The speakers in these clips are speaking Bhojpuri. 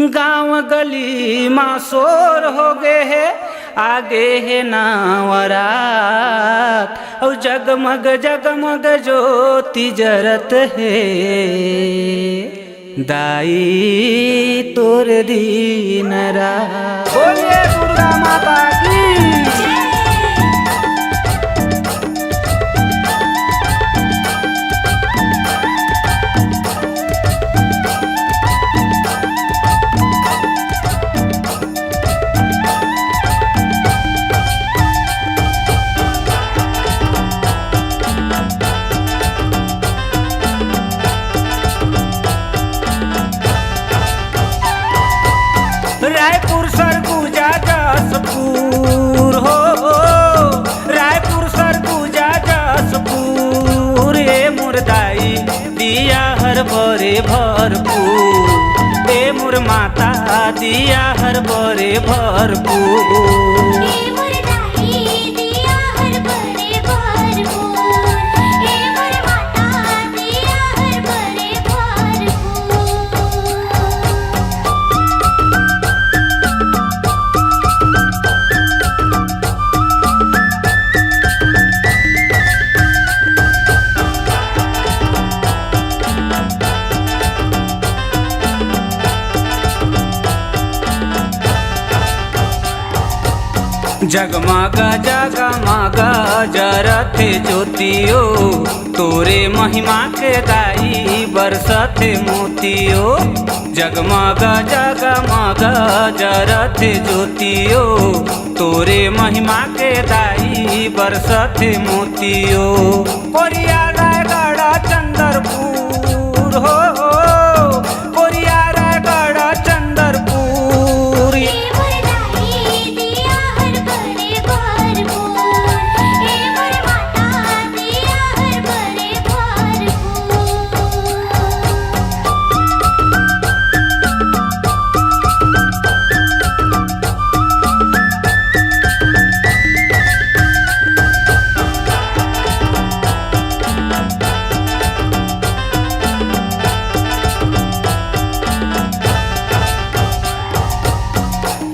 गाँव गली माँ शोर हो गए है, आगे है नावरात और जगमग जगमग ज्योति जरत है। दाई तोर दीन रात। बोलिए दुर्गा माता की। रायपुर सरगुजा जसपुर हो, रायपुर सरगुजा जसपुर ए मुर्दाई दिया हर बरे भरपूर, ए मुर माता दिया हर बरे भरपूर। जगमग जगमग जरथे ज्योतियो, तोरे महिमा के दाई बरसथे मोतियो। जगमग जगमग जरथे ज्योतियो, तोरे महिमा के दाई बरसथे मोतियो। कोरिया रायगढ़ चंदरपुर हो, कोरिया रायगढ़ चंदरपुर।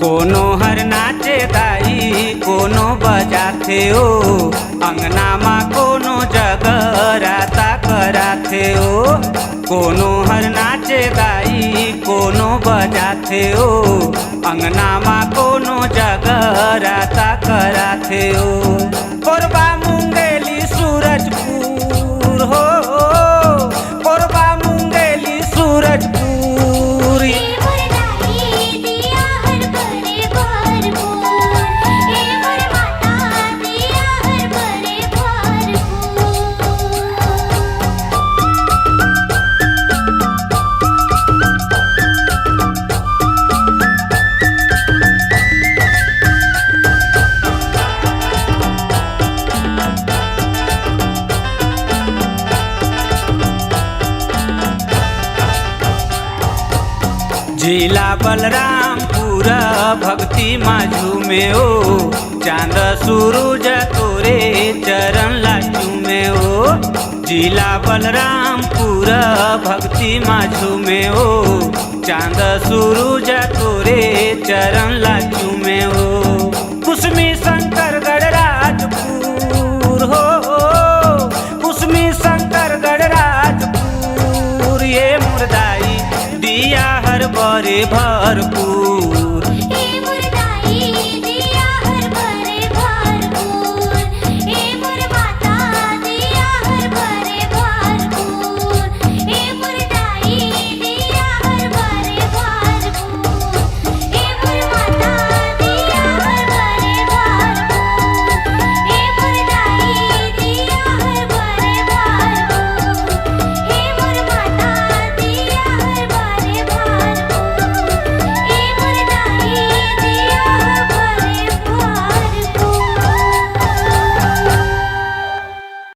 कोनो हर नाचे दाई कोनो बजाथे ओ, अंगना माँ कोनो जगराता कराथे ओ। कोनो हर नाचे दाई कोनो बजाथे ओ, अंगना माँ कोनो जगराता कराथे ओ। कोरबा मुंगेली सूरजपुर हो, कोरबा मुंगेली सूरजपुर। जिला बलरामपुर भक्ति माजू में ओ, चांद सूरज तोरे चरण लाजू में ओ। जिला बलरामपुर भक्ति माजू में ओ, चांद सूरज तोरे चरण लाजू में ओ। कुसमी शंकरगढ़ राजपुर हो, कुसमी शंकरगढ़ राजपुर। ये मुर्दाई दिया हर बरे भरपूर।